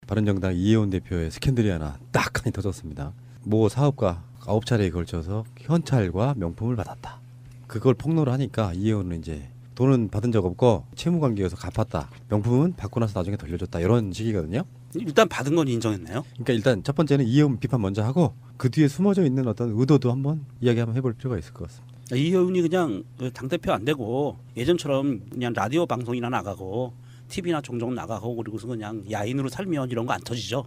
바른정당 이혜원 대표의 스캔들이 하나 딱 하니 터졌습니다. 모 사업가 9차례에 걸쳐서 현찰과 명품을 받았다. 그걸 폭로를 하니까 이혜원은 이제 돈은 받은 적 없고 채무관계여서 갚았다. 명품은 받고 나서 나중에 돌려줬다. 이런 식이거든요. 일단 받은 건 인정했네요. 그러니까 일단 첫 번째는 이혜원 비판 먼저 하고 그 뒤에 숨어져 있는 어떤 의도도 한번 이야기 한번 해볼 필요가 있을 것 같습니다. 이혜훈이 그냥 당대표 안 되고 예전처럼 그냥 라디오 방송이나 나가고 TV나 종종 나가고 그리고서 그냥 야인으로 살면 이런 거 안 터지죠.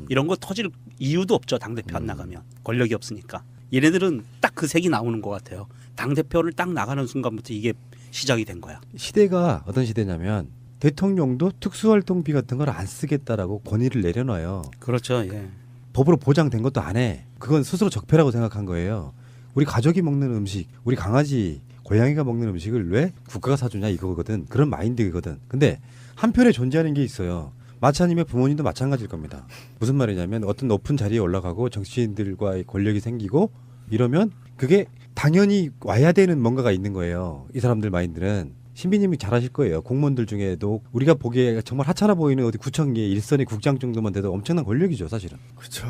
이런 거 터질 이유도 없죠. 당대표 안 나가면. 권력이 없으니까. 얘네들은 딱 그 색이 나오는 것 같아요. 당대표를 딱 나가는 순간부터 이게 시작이 된 거야. 시대가 어떤 시대냐면 대통령도 특수활동비 같은 걸 안 쓰겠다라고 권위를 내려놔요. 그렇죠. 예. 법으로 보장된 것도 안 해. 그건 스스로 적폐라고 생각한 거예요. 우리 가족이 먹는 음식, 우리 강아지, 고양이가 먹는 음식을 왜 국가가 사주냐 이거거든. 그런 마인드거든. 근데 한편에 존재하는 게 있어요. 마차님의 부모님도 마찬가지일 겁니다. 무슨 말이냐면 어떤 높은 자리에 올라가고 정치인들과의 권력이 생기고 이러면 그게 당연히 와야 되는 뭔가가 있는 거예요. 이 사람들 마인드는. 신비님이 잘 아실 거예요. 공무원들 중에도 우리가 보기에 정말 하찮아 보이는 어디 구청의 일선의 국장 정도만 돼도 엄청난 권력이죠, 사실은. 그렇죠.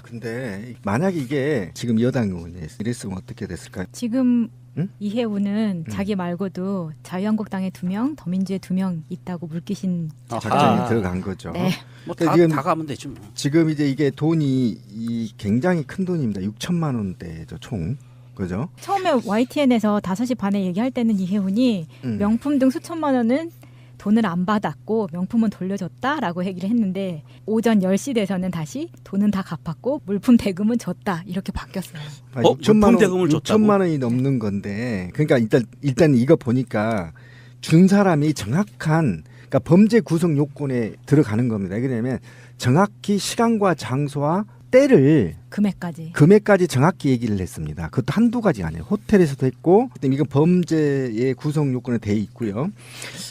근데 만약에 이게 지금 여당 의원이 이랬으면 어떻게 됐을까요? 지금 응? 이혜우는 자기 말고도 자유한국당에 2명, 더민주에 2명 있다고 물귀신 작전이 들어간 거죠. 네. 뭐다 지금- 다 가면 되지 뭐. 지금 이제 이게 돈이 굉장히 큰 돈입니다. 6천만 원대죠, 총. 그죠? 처음에 YTN에서 5시 반에 얘기할 때는 이혜훈이 명품 등 수천만 원은 돈을 안 받았고 명품은 돌려줬다라고 얘기를 했는데 오전 10시 돼서는 다시 돈은 다 갚았고 물품 대금은 줬다 이렇게 바뀌었어요. 6천만 대금을 줬다고? 6천만 원이 넘는 건데, 그러니까 일단 이거 보니까 준 사람이 정확한, 그러니까 범죄 구성 요건에 들어가는 겁니다. 왜냐하면 정확히 시간과 장소와 때를 금액까지 정확히 얘기를 했습니다. 그것도 한두 가지가 아니에요. 호텔에서도 했고, 그다음에 이건 범죄의 구성 요건에 돼 있고요.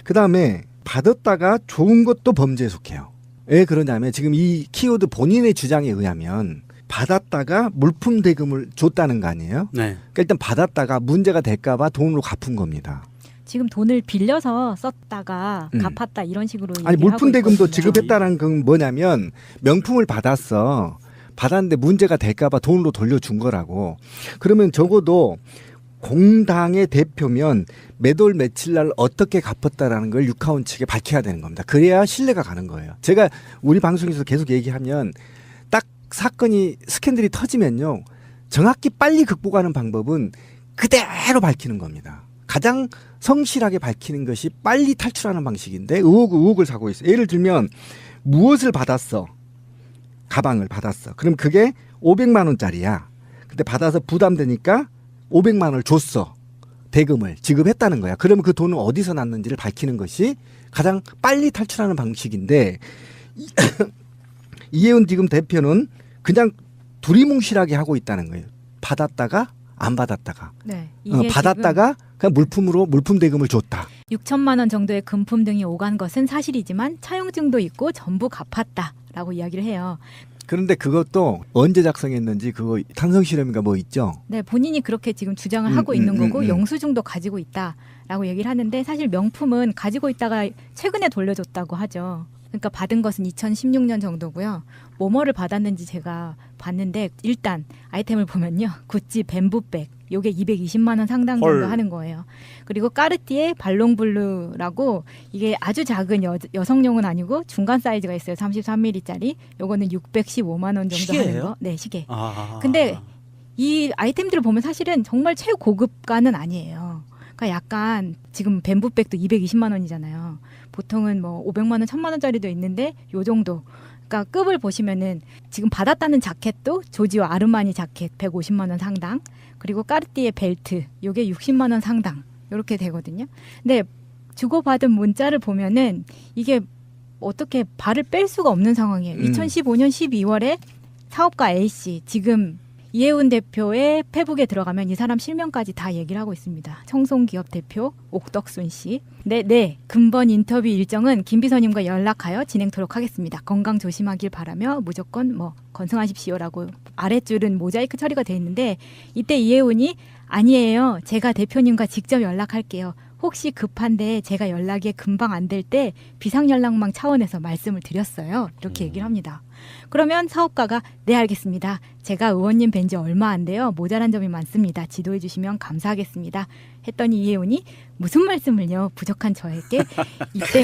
그 다음에 받았다가 좋은 것도 범죄에 속해요. 왜 그러냐면 지금 이 키워드 본인의 주장에 의하면 받았다가 물품 대금을 줬다는 거 아니에요? 네. 그러니까 일단 받았다가 문제가 될까봐 돈으로 갚은 겁니다. 지금 돈을 빌려서 썼다가 갚았다 이런 식으로 아니 얘기하고 물품 대금도 있거든요. 지급했다는 건 뭐냐면 명품을 받았는데 문제가 될까봐 돈으로 돌려준 거라고. 그러면 적어도 공당의 대표면 몇 월 며칠 날 어떻게 갚았다라는 걸 유카운 측에 밝혀야 되는 겁니다. 그래야 신뢰가 가는 거예요. 제가 우리 방송에서 계속 얘기하면 딱 사건이 스캔들이 터지면요. 정확히 빨리 극복하는 방법은 그대로 밝히는 겁니다. 가장 성실하게 밝히는 것이 빨리 탈출하는 방식인데 의혹을 사고 있어요. 예를 들면 무엇을 받았어? 가방을 받았어. 그럼 그게 500만 원짜리야. 근데 받아서 부담되니까 500만 원을 줬어. 대금을 지급했다는 거야. 그러면 그 돈은 어디서 났는지를 밝히는 것이 가장 빨리 탈출하는 방식인데 이혜훈 지금 대표는 그냥 두리뭉실하게 하고 있다는 거예요. 받았다가 안 받았다가. 네, 이게 받았다가 그냥 물품 대금을 줬다. 6천만 원 정도의 금품 등이 오간 것은 사실이지만 차용증도 있고 전부 갚았다라고 이야기를 해요. 그런데 그것도 언제 작성했는지 그거 탄성 실험인가 뭐 있죠? 네, 본인이 그렇게 지금 주장을 하고 있는 거고 영수증도 가지고 있다라고 얘기를 하는데 사실 명품은 가지고 있다가 최근에 돌려줬다고 하죠. 그러니까 받은 것은 2016년 정도고요. 뭐를 받았는지 제가 봤는데 일단 아이템을 보면요. 구찌 뱀부백 요게 220만 원 상당 정도 하는 거예요. 그리고 까르띠에 발롱블루라고 이게 아주 작은 여성용은 아니고 중간 사이즈가 있어요. 33mm짜리. 요거는 615만 원 정도 시계예요? 하는 거. 네, 시계. 아. 근데 이 아이템들을 보면 사실은 정말 최고급가는 아니에요. 그러니까 약간 지금 뱀부백도 220만 원이잖아요. 보통은 뭐 500만 원, 1000만 원짜리도 있는데 요 정도. 그러니까 급을 보시면은 지금 받았다는 자켓도 조지오 아르마니 자켓 150만 원 상당. 그리고 까르띠에 벨트 요게 60만 원 상당. 요렇게 되거든요. 근데 주고받은 문자를 보면은 이게 어떻게 발을 뺄 수가 없는 상황이에요. 2015년 12월에 사업가 A씨 지금 이혜훈 대표의 페북에 들어가면 이 사람 실명까지 다 얘기를 하고 있습니다. 청송기업 대표 옥덕순 씨. 네. 금번 인터뷰 일정은 김 비서님과 연락하여 진행토록 하겠습니다. 건강 조심하길 바라며 무조건 건승하십시오라고 아랫줄은 모자이크 처리가 돼 있는데 이때 이혜훈이 아니에요. 제가 대표님과 직접 연락할게요. 혹시 급한데 제가 연락이 금방 안 될 때 비상연락망 차원에서 말씀을 드렸어요. 이렇게 얘기를 합니다. 그러면 사업가가 네 알겠습니다. 제가 의원님 뵌 지 얼마 안 돼요. 모자란 점이 많습니다. 지도해 주시면 감사하겠습니다. 했더니 이혜원이 무슨 말씀을요. 부족한 저에게 이때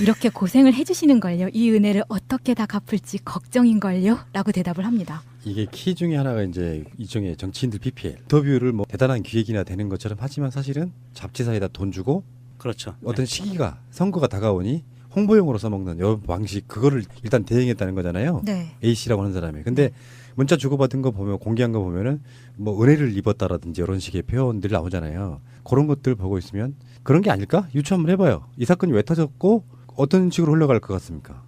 이렇게 고생을 해주시는 걸요. 이 은혜를 어떻게 다 갚을지 걱정인걸요. 라고 대답을 합니다. 이게 키 중에 하나가 이제 일종의 정치인들 PPL 인터뷰를 뭐 대단한 기획이나 되는 것처럼 하지만 사실은 잡지사에다 돈 주고 그렇죠. 어떤 시기가 선거가 다가오니 홍보용으로 써먹는 여러 방식 그거를 일단 대행했다는 거잖아요. 네. A 씨라고 하는 사람이. 근데 문자 주고받은 거 보면 공개한 거 보면은 뭐 은혜를 입었다라든지 이런 식의 표현들 나오잖아요. 그런 것들 보고 있으면 그런 게 아닐까? 유추 한번 해봐요. 이 사건이 왜 터졌고 어떤 식으로 흘러갈 것 같습니까?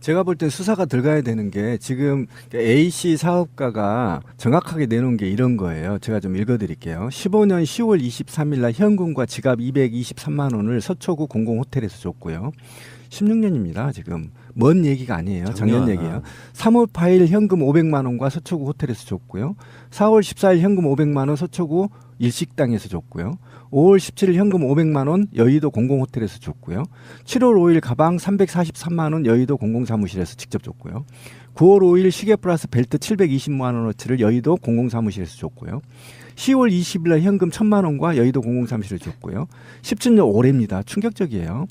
제가 볼 땐 수사가 들어가야 되는 게 지금 A씨 사업가가 정확하게 내놓은 게 이런 거예요. 제가 좀 읽어드릴게요. 15년 10월 23일 날 현금과 지갑 223만 원을 서초구 공공호텔에서 줬고요. 16년입니다. 지금 먼 얘기가 아니에요. 작년 얘기예요. 3월 8일 현금 500만 원과 서초구 호텔에서 줬고요. 4월 14일 현금 500만 원 서초구 일식당에서 줬고요. 5월 17일 현금 500만 원 여의도 공공호텔에서 줬고요. 7월 5일 가방 343만 원 여의도 공공사무실에서 직접 줬고요. 9월 5일 시계 플러스 벨트 720만 원어치를 여의도 공공사무실에서 줬고요. 10월 20일 날 현금 1,000만 원과 여의도 공공사무실을 줬고요. 17년 올해입니다. 충격적이에요.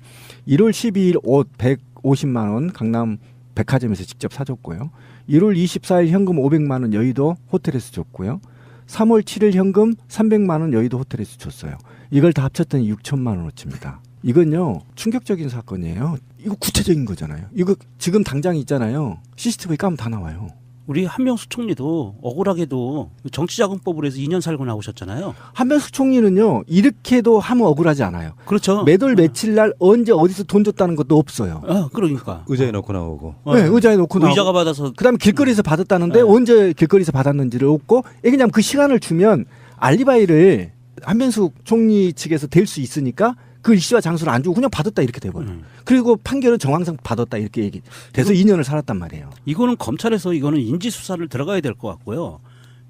1월 12일 옷 150만 원 강남 백화점에서 직접 사줬고요. 1월 24일 현금 500만 원 여의도 호텔에서 줬고요. 3월 7일 현금 300만 원 여의도 호텔에서 줬어요. 이걸 다 합쳤더니 6천만 원어치입니다. 이건요 충격적인 사건이에요. 이거 구체적인 거잖아요. 이거 지금 당장 있잖아요. CCTV 까면 다 나와요. 우리 한명수 총리도 억울하게도 정치자금법으로 해서 2년 살고 나오셨잖아요. 한명숙 총리는요 이렇게도 하면 억울하지 않아요. 그렇죠. 매달 며칠 날 언제 어디서 돈 줬다는 것도 없어요. 그러니까. 의자에 넣고 나오고. 네, 의자에 놓고 나오고. 의자가 받아서 그다음에 길거리에서 받았다는데 네. 언제 길거리에서 받았는지를 없고 그냥 그 시간을 주면 알리바이를 한명숙 총리 측에서 댈 수 있으니까 그 일시와 장소를 안 주고 그냥 받았다 이렇게 돼버려요. 그리고 판결은 정황상 받았다 이렇게 얘기 돼서 2년을 살았단 말이에요. 이거는 검찰에서 이거는 인지수사를 들어가야 될 것 같고요.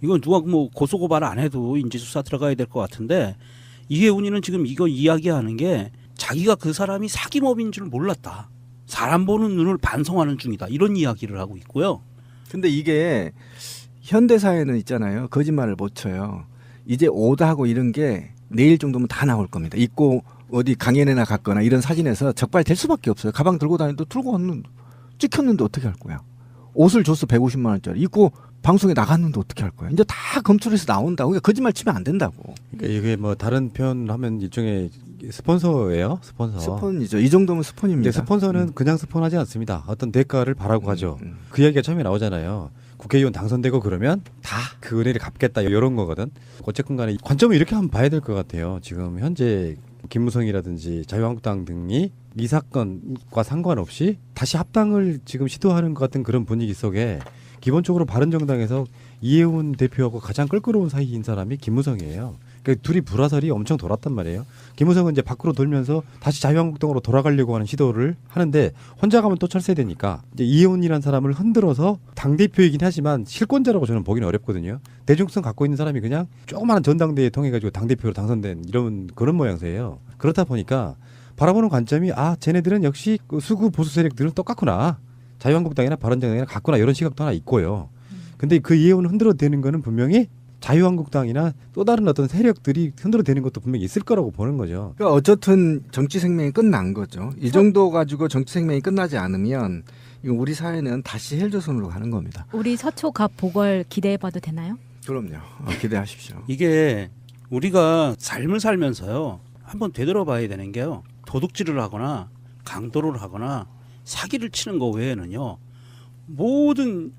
이건 누가 뭐 고소고발 안 해도 인지수사 들어가야 될 것 같은데 이혜훈이는 지금 이거 이야기하는 게 자기가 그 사람이 사기범인 줄 몰랐다. 사람 보는 눈을 반성하는 중이다. 이런 이야기를 하고 있고요. 근데 이게 현대사회는 있잖아요. 거짓말을 못 쳐요. 이제 오다하고 이런 게 내일 정도면 다 나올 겁니다. 있고 어디 강연회나 갔거나 이런 사진에서 적발될 수밖에 없어요. 가방 들고 다니도 들고 왔는데 찍혔는데 어떻게 할 거야. 옷을 줬어 150만 원짜리 입고 방송에 나갔는데 어떻게 할 거야. 이제 다 검찰에서 나온다고. 그러니까 거짓말 치면 안 된다고. 그러니까 이게 뭐 다른 표현하면 일종의 스폰서예요. 스폰서. 스폰이죠. 이 정도면 스폰입니다. 근데 스폰서는 그냥 스폰하지 않습니다. 어떤 대가를 바라고 하죠. 그 이야기가 처음에 나오잖아요. 국회의원 당선되고 그러면 다 그 은혜를 갚겠다 이런 거거든. 어쨌든 간에 관점을 이렇게 한번 봐야 될 것 같아요. 지금 현재 김무성이라든지 자유한국당 등이 이 사건과 상관없이 다시 합당을 지금 시도하는 것 같은 그런 분위기 속에 기본적으로 바른정당에서 이혜훈 대표하고 가장 껄끄러운 사이인 사람이 김무성이에요. 그러니까 둘이 불화설이 엄청 돌았단 말이에요. 김무성은 이제 밖으로 돌면서 다시 자유한국당으로 돌아가려고 하는 시도를 하는데 혼자 가면 또 철새되니까 이제 이혜훈이라는 사람을 흔들어서 당대표이긴 하지만 실권자라고 저는 보기는 어렵거든요. 대중성 갖고 있는 사람이 그냥 조그마한 전당대회 통해가지고 당대표로 당선된 이런 그런 모양새예요. 그렇다 보니까 바라보는 관점이 쟤네들은 역시 그 수구 보수 세력들은 똑같구나. 자유한국당이나 바른정당이나 같구나 이런 시각도 하나 있고요. 근데 그 이혜훈을 흔들어대는 거는 분명히 자유한국당이나 또 다른 어떤 세력들이 흔들어대는 것도 분명히 있을 거라고 보는 거죠. 그러니까 어쨌든 정치 생명이 끝난 거죠. 이 정도 가지고 정치 생명이 끝나지 않으면 이거 우리 사회는 다시 헬조선으로 가는 겁니다. 우리 서초갑 보궐 기대해봐도 되나요? 그럼요. 기대하십시오. 이게 우리가 삶을 살면서요. 한번 되돌아봐야 되는 게요. 도둑질을 하거나 강도를 하거나 사기를 치는 거 외에는요. 모든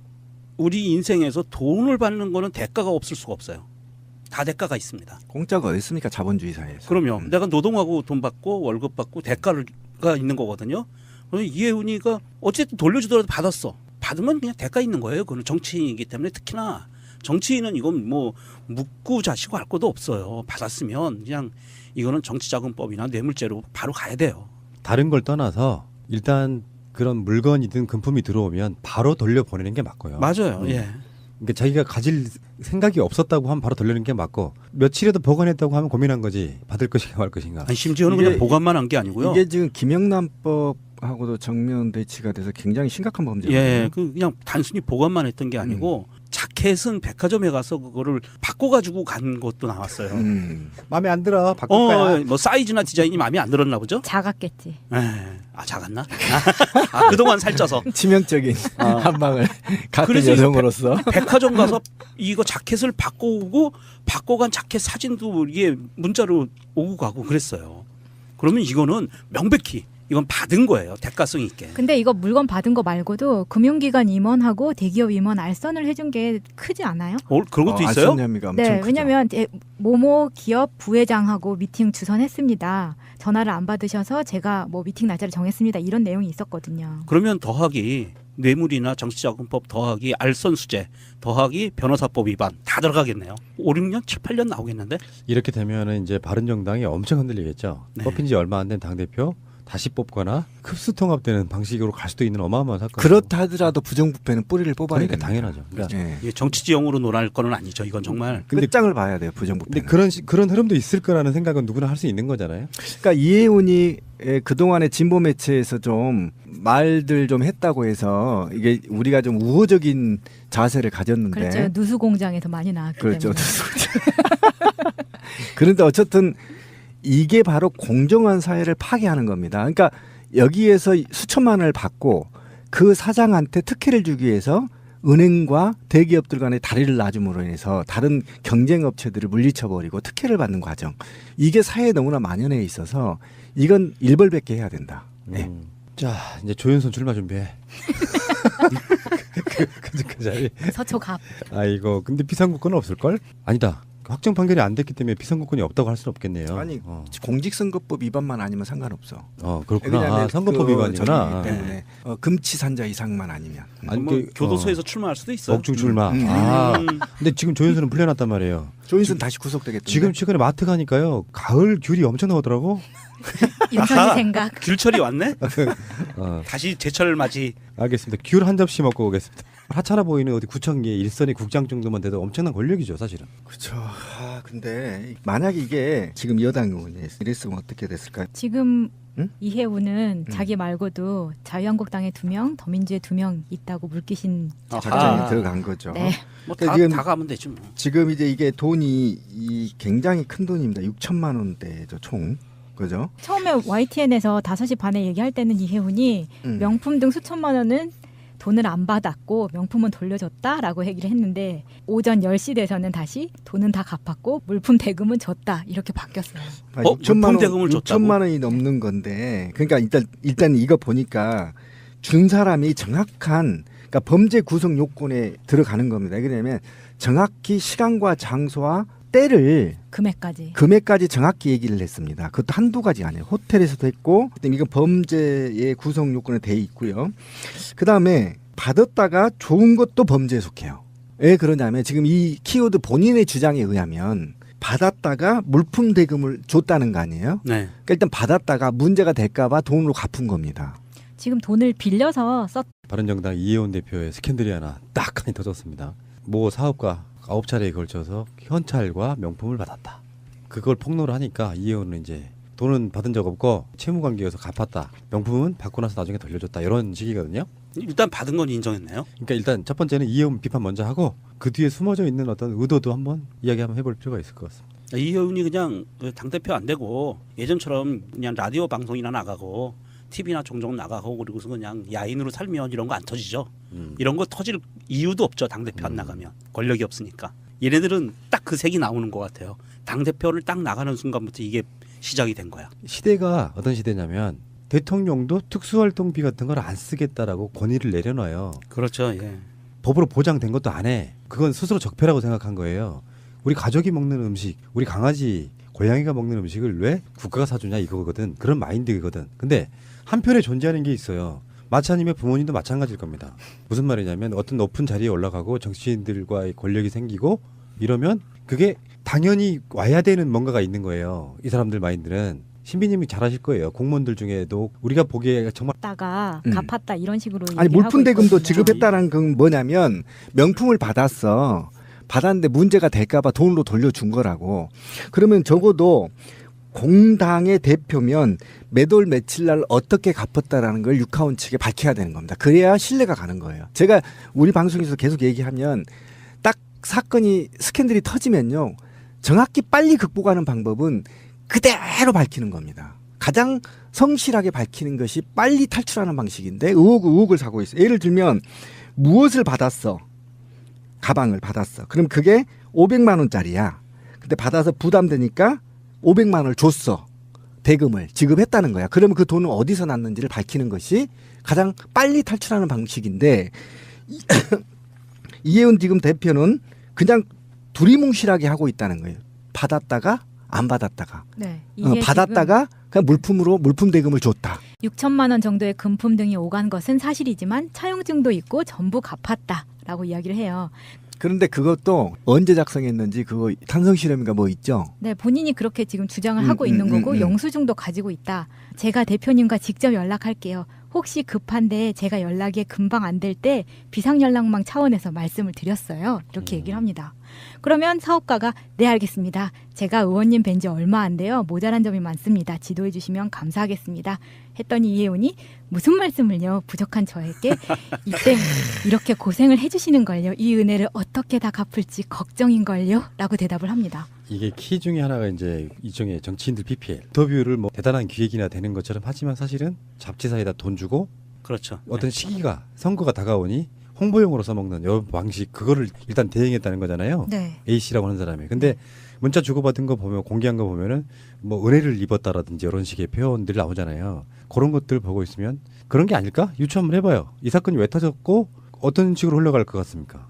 우리 인생에서 돈을 받는 거는 대가가 없을 수가 없어요. 다 대가가 있습니다. 공짜가 어디 있습니까? 자본주의 사회에서. 그럼요. 내가 노동하고 돈 받고 월급 받고 대가가 있는 거거든요. 그래서 이혜훈이가 어쨌든 돌려주더라도 받았어. 받으면 그냥 대가 있는 거예요. 그건 정치인이기 때문에 특히나 정치인은 이건 뭐 묻고 자시고 할 것도 없어요. 받았으면 그냥 이거는 정치자금법이나 뇌물죄로 바로 가야 돼요. 다른 걸 떠나서 일단 그런 물건이든 금품이 들어오면 바로 돌려보내는 게 맞고요. 맞아요. 예. 그러니까 자기가 가질 생각이 없었다고 하면 바로 돌리는 게 맞고 며칠에도 보관했다고 하면 고민한 거지 받을 것인가 말 것인가. 아니, 심지어는 이게- 그냥 보관만 한 게 아니고요. 이게 지금 김영란법하고도 정면 대치가 돼서 굉장히 심각한 범죄거든요. 예, 그냥 단순히 보관만 했던 게 아니고 자켓은 백화점에 가서 그거를 바꿔가지고 간 것도 나왔어요. 마음에 안 들어 바꿀 거야. 뭐 사이즈나 디자인이 마음에 안 들었나 보죠? 작았겠지. 작았나? 아, 그동안 살쪄서. 치명적인 한 방을 같은 그래서 여성으로서 백화점 가서 이거 자켓을 바꿔오고 바꿔간 자켓 사진도 이게 문자로 오고 가고 그랬어요. 그러면 이거는 명백히 이건 받은 거예요. 대가성 있게. 근데 이거 물건 받은 거 말고도 금융기관 임원하고 대기업 임원 알선을 해준 게 크지 않아요? 그런 것도 있어요? 알선 혐의가 엄청 네, 크죠. 왜냐하면 모모 기업 부회장하고 미팅 주선했습니다. 전화를 안 받으셔서 제가 뭐 미팅 날짜를 정했습니다. 이런 내용이 있었거든요. 그러면 더하기 뇌물이나 정치자금법 더하기 알선수재 더하기 변호사법 위반 다 들어가겠네요. 5, 6년, 7, 8년 나오겠는데? 이렇게 되면은 이제 바른정당이 엄청 흔들리겠죠. 네. 뽑힌 지 얼마 안 된 당대표 다시 뽑거나 흡수통합되는 방식으로 갈 수도 있는 어마어마한 사건. 그렇다 하더라도 부정부패는 뿌리를 뽑아야 그러니까 됩니다. 당연하죠. 그러니까 예. 이게 정치지형으로 논할 거는 아니죠. 이건 정말. 근데- 끝장을 봐야 돼요 근데 부정부패는. 그런 흐름도 있을 거라는 생각은 누구나 할 수 있는 거잖아요. 그러니까 이혜훈이 그동안의 진보 매체에서 좀 말들 좀 했다고 해서 이게 우리가 좀 우호적인 자세를 가졌는데 그렇죠. 누수공장에서 많이 나왔기 그렇죠. 때문에. 그런데 어쨌든 이게 바로 공정한 사회를 파괴하는 겁니다. 그러니까 여기에서 수천만 원을 받고 그 사장한테 특혜를 주기 위해서 은행과 대기업들 간의 다리를 놔줌으로 인해서 다른 경쟁 업체들을 물리쳐버리고 특혜를 받는 과정. 이게 사회에 너무나 만연해 있어서 이건 일벌백계 해야 된다. 네. 자 이제 조윤선 출마 준비해. 그 자리. 서초갑. 아이고 근데 피선거권은 없을 걸? 아니다. 확정 판결이 안 됐기 때문에 피선거권이 없다고 할 수는 없겠네요. 아니 공직선거법 위반만 아니면 상관없어. 그렇구나. 왜냐하면 선거법 그 위반이구나. 정의이기 때문에 금치산자 이상만 아니면. 아니, 뭐 그- 교도소에서 출마할 수도 있어요. 억중 출마. 음. 근데 지금 조윤선은 풀려났단 말이에요. 조인선 다시 구속되겠던데. 지금 최근에 마트 가니까요. 가을 귤이 엄청 나오더라고. 인선이 아하. 생각. 귤철이 왔네? 어, 다시 제철 맞이. 알겠습니다. 귤 한 접시 먹고 오겠습니다. 하찮아 보이는 어디 구청계 일선의 국장 정도만 돼도 엄청난 권력이죠, 사실은. 그렇죠. 근데 만약에 이게 지금 여당 의원이 이랬으면 어떻게 됐을까요? 지금 응? 이해우는 자기 말고도 자유한국당에 2명, 더민주에 2명 있다고 물귀신 작전이 아하. 들어간 거죠. 네. 뭐 그러니까 다, 지금- 다 가면 되지 뭐. 지금 이제 이게 돈이 굉장히 큰 돈입니다. 6천만 원대죠 총. 그죠? 처음에 YTN에서 5시 반에 얘기할 때는 이해훈이 음. 명품 등 수천만 원은 돈을 안 받았고 명품은 돌려줬다라고 얘기를 했는데 오전 10시 돼서는 다시 돈은 다 갚았고 물품 대금은 줬다 이렇게 바뀌었어요. 물품 대금을 줬다고? 6천만 원이 넘는 건데 그러니까 일단 이거 보니까 준 사람이 정확한 그러니까 범죄 구성 요건에 들어가는 겁니다. 왜냐하면 정확히 시간과 장소와 때를 금액까지 정확히 얘기를 했습니다. 그것도 한두 가지 아니에요. 호텔에서도 했고 이건 범죄의 구성 요건에 돼 있고요. 그다음에 받았다가 좋은 것도 범죄에 속해요. 왜 그러냐면 지금 이 키워드 본인의 주장에 의하면 받았다가 물품 대금을 줬다는 거 아니에요? 네. 그러니까 일단 받았다가 문제가 될까 봐 돈으로 갚은 겁니다. 지금 돈을 빌려서 바른정당 이혜원 대표의 스캔들이 하나 딱 하니 터졌습니다. 모 사업가 9차례에 걸쳐서 현찰과 명품을 받았다. 그걸 폭로를 하니까 이혜원은 이제 돈은 받은 적 없고 채무관계여서 갚았다. 명품은 받고 나서 나중에 돌려줬다. 이런 식이거든요. 일단 받은 건 인정했네요. 그러니까 일단 첫 번째는 이혜원 비판 먼저 하고 그 뒤에 숨어져 있는 어떤 의도도 한번 이야기 한번 해볼 필요가 있을 것 같습니다. 이혜훈이 그냥 당대표 안 되고 예전처럼 그냥 라디오 방송이나 나가고 TV나 종종 나가고 그리고서 그냥 야인으로 살면 이런 거 안 터지죠. 이런 거 터질 이유도 없죠. 당대표 안 나가면. 권력이 없으니까. 얘네들은 딱 그 색이 나오는 것 같아요. 당대표를 딱 나가는 순간부터 이게 시작이 된 거야. 시대가 어떤 시대냐면 대통령도 특수활동비 같은 걸 안 쓰겠다라고 권위를 내려놔요. 그렇죠. 예. 법으로 보장된 것도 안 해. 그건 스스로 적폐라고 생각한 거예요. 우리 가족이 먹는 음식, 우리 강아지, 고양이가 먹는 음식을 왜 국가가 사주냐 이거거든. 그런 마인드거든. 근데 한편에 존재하는 게 있어요. 마차님의 부모님도 마찬가지일 겁니다. 무슨 말이냐면 어떤 높은 자리에 올라가고 정치인들과의 권력이 생기고 이러면 그게 당연히 와야 되는 뭔가가 있는 거예요. 이 사람들 마인드는. 신비님이 잘 아실 거예요. 공무원들 중에도 우리가 보기에 정말 다가 음. 갚았다 이런 식으로 아니 얘기하고 물품 대금도 있거든요. 지급했다는 건 뭐냐면 명품을 받았는데 문제가 될까봐 돈으로 돌려준 거라고. 그러면 적어도 공당의 대표면 매달 며칠 날 어떻게 갚았다라는 걸 유카원 측에 밝혀야 되는 겁니다. 그래야 신뢰가 가는 거예요. 제가 우리 방송에서 계속 얘기하면 딱 사건이 스캔들이 터지면요. 정확히 빨리 극복하는 방법은 그대로 밝히는 겁니다. 가장 성실하게 밝히는 것이 빨리 탈출하는 방식인데 의혹을 사고 있어요. 예를 들면 무엇을 받았어? 가방을 받았어. 그럼 그게 500만 원짜리야. 근데 받아서 부담되니까 500만 원을 줬어. 대금을 지급했다는 거야. 그러면 그 돈은 어디서 났는지를 밝히는 것이 가장 빨리 탈출하는 방식인데 이혜훈 지금 대표는 그냥 두리뭉실하게 하고 있다는 거예요. 받았다가 안 받았다가 네, 이게 받았다가 그냥 물품 대금을 줬다. 6천만 원 정도의 금품 등이 오간 것은 사실이지만 차용증도 있고 전부 갚았다라고 이야기를 해요. 그런데 그것도 언제 작성했는지 그거 탄성 실험인가 뭐 있죠. 네, 본인이 그렇게 지금 주장을 하고 있는 거고 영수증도 가지고 있다. 제가 대표님과 직접 연락할게요. 혹시 급한데 제가 연락이 금방 안 될 때 비상연락망 차원에서 말씀을 드렸어요. 이렇게 얘기를 합니다. 그러면 사업가가 네 알겠습니다. 제가 의원님 뵌 지 얼마 안 돼요. 모자란 점이 많습니다. 지도해 주시면 감사하겠습니다. 했더니 이혜훈이 무슨 말씀을요. 부족한 저에게 이때 이렇게 고생을 해주시는 걸요. 이 은혜를 어떻게 다 갚을지 걱정인걸요. 라고 대답을 합니다. 이게 키 중에 하나가 이제 일종의 정치인들 PPL 인터뷰를 뭐 대단한 기획이나 되는 것처럼 하지만 사실은 잡지사에다 돈 주고 그렇죠. 어떤 시기가 선거가 다가오니 홍보용으로 써먹는 여 방식 그거를 일단 대행했다는 거잖아요. 네. A 씨라고 하는 사람이. 근데 문자 주고받은 거 보면 공개한 거 보면은 뭐 은혜를 입었다라든지 이런 식의 표현들이 나오잖아요. 그런 것들 보고 있으면 그런 게 아닐까? 유추 한번 해봐요. 이 사건이 왜 터졌고 어떤 식으로 흘러갈 것 같습니까?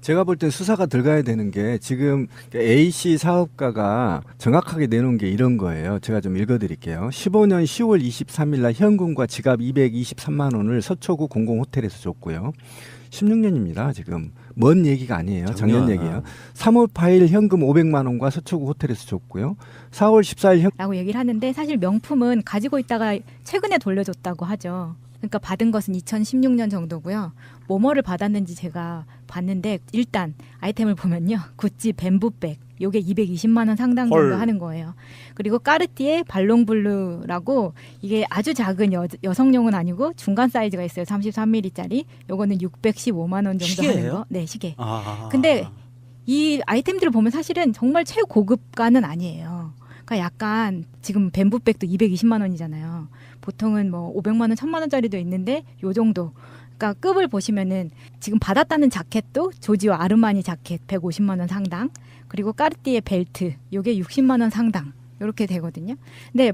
제가 볼 때 수사가 들어가야 되는 게 지금 A씨 사업가가 정확하게 내놓은 게 이런 거예요. 제가 좀 읽어드릴게요. 15년 10월 23일 날 현금과 지갑 223만 원을 서초구 공공호텔에서 줬고요. 16년입니다. 지금 먼 얘기가 아니에요. 작년 얘기예요. 3월 8일 현금 500만 원과 서초구 호텔에서 줬고요. 4월 14일 라고 얘기를 하는데 사실 명품은 가지고 있다가 최근에 돌려줬다고 하죠. 그러니까 받은 것은 2016년 정도고요. 뭐를 받았는지 제가 봤는데 일단 아이템을 보면요. 구찌 뱀부백 요게 220만 원 상당 정도 헐. 하는 거예요. 그리고 까르띠에 발롱블루라고 이게 아주 작은 여성용은 아니고 중간 사이즈가 있어요. 33mm짜리. 요거는 615만 원 정도 시계예요? 하는 거. 네, 시계. 근데 근데 이 아이템들을 보면 사실은 정말 최고급가는 아니에요. 그러니까 약간 지금 뱀부백도 220만 원이잖아요. 보통은 뭐 500만 원, 1000만 원짜리도 있는데 요 정도. 그러니까 급을 보시면은 지금 받았다는 자켓도 조지오 아르마니 자켓 150만 원 상당. 그리고 까르띠에 벨트 요게 60만 원 상당. 요렇게 되거든요. 근데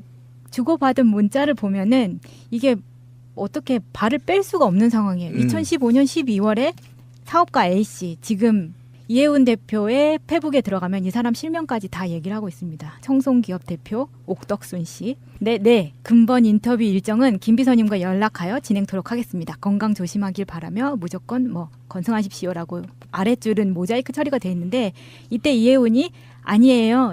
주고받은 문자를 보면은 이게 어떻게 발을 뺄 수가 없는 상황이에요. 2015년 12월에 사업가 A씨 지금 이혜훈 대표의 페북에 들어가면 이 사람 실명까지 다 얘기를 하고 있습니다. 청송기업 대표 옥덕순 씨. 네. 금번 인터뷰 일정은 김 비서님과 연락하여 진행토록 하겠습니다. 건강 조심하길 바라며 무조건 건승하십시오라고 아랫줄은 모자이크 처리가 돼 있는데 이때 이혜훈이 아니에요.